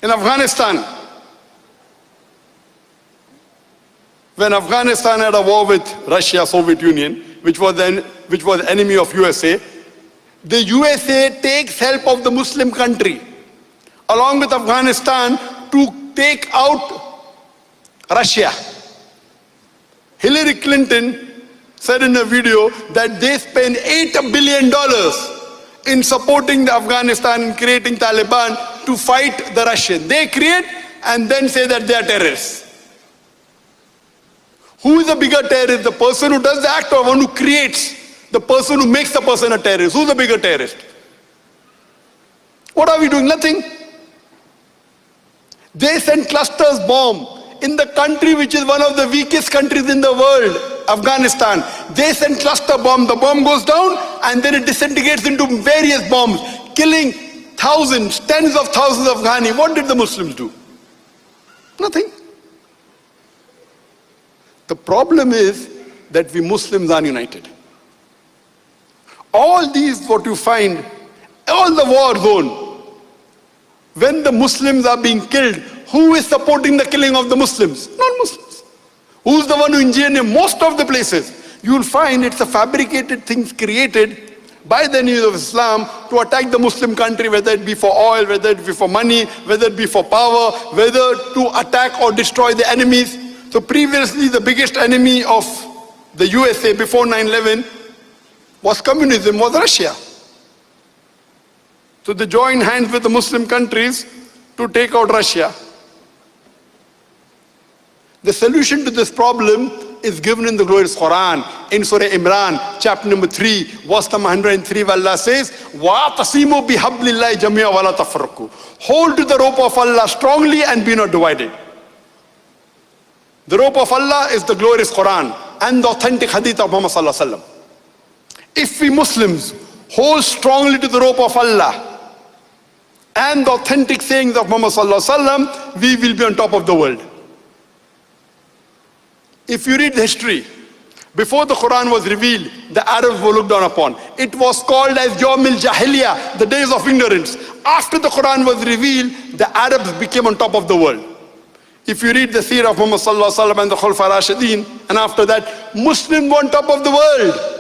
In Afghanistan, when Afghanistan had a war with Russia, Soviet Union, which was the enemy of USA, the USA takes help of the Muslim country, along with Afghanistan, to take out Russia. Hillary Clinton said in a video that they spent $8 billion in supporting the Afghanistan and creating Taliban to fight the Russians. They create and then say that they are terrorists. Who is the bigger terrorist? The person who does the act or one who creates? The person who makes the person a terrorist. Who's the bigger terrorist? What are we doing? Nothing. They sent clusters bomb in the country which is one of the weakest countries in the world, Afghanistan. They send cluster bomb. The bomb goes down and then it disintegrates into various bombs, killing thousands, tens of thousands of Afghani. What did the Muslims do? Nothing. The problem is that we Muslims are united. All these, what you find, all the war zone, when the Muslims are being killed, who is supporting the killing of the Muslims? Non-Muslims. Who's the one who engineered most of the places? You'll find it's a fabricated things created by the enemies of Islam to attack the Muslim country, whether it be for oil, whether it be for money, whether it be for power, whether to attack or destroy the enemies. So previously the biggest enemy of the USA before 9/11 was communism, was Russia. So they joined hands with the Muslim countries to take out Russia. The solution to this problem is given in the glorious Quran, in Surah Imran, chapter number 3, verse number 103, where Allah says, وَاعْتَصِمُوا بِحَبْلِ اللَّهِ جَمِيعًا وَلَا تَفَرَّقُوا. Hold to the rope of Allah strongly and be not divided. The rope of Allah is the glorious Quran and the authentic hadith of Muhammad sallallahu alaihi wasallam. If we Muslims hold strongly to the rope of Allah and the authentic sayings of Muhammad sallallahu alaihi wasallam, we will be on top of the world. If you read history, before the Quran was revealed, the Arabs were looked down upon. It was called as Yawmil Jahiliyyah, the days of ignorance. After the Quran was revealed, the Arabs became on top of the world. If you read the seerah of Muhammad sallallahu alaihi wasallam and the Khulafa Rashidin, and after that, Muslims were on top of the world.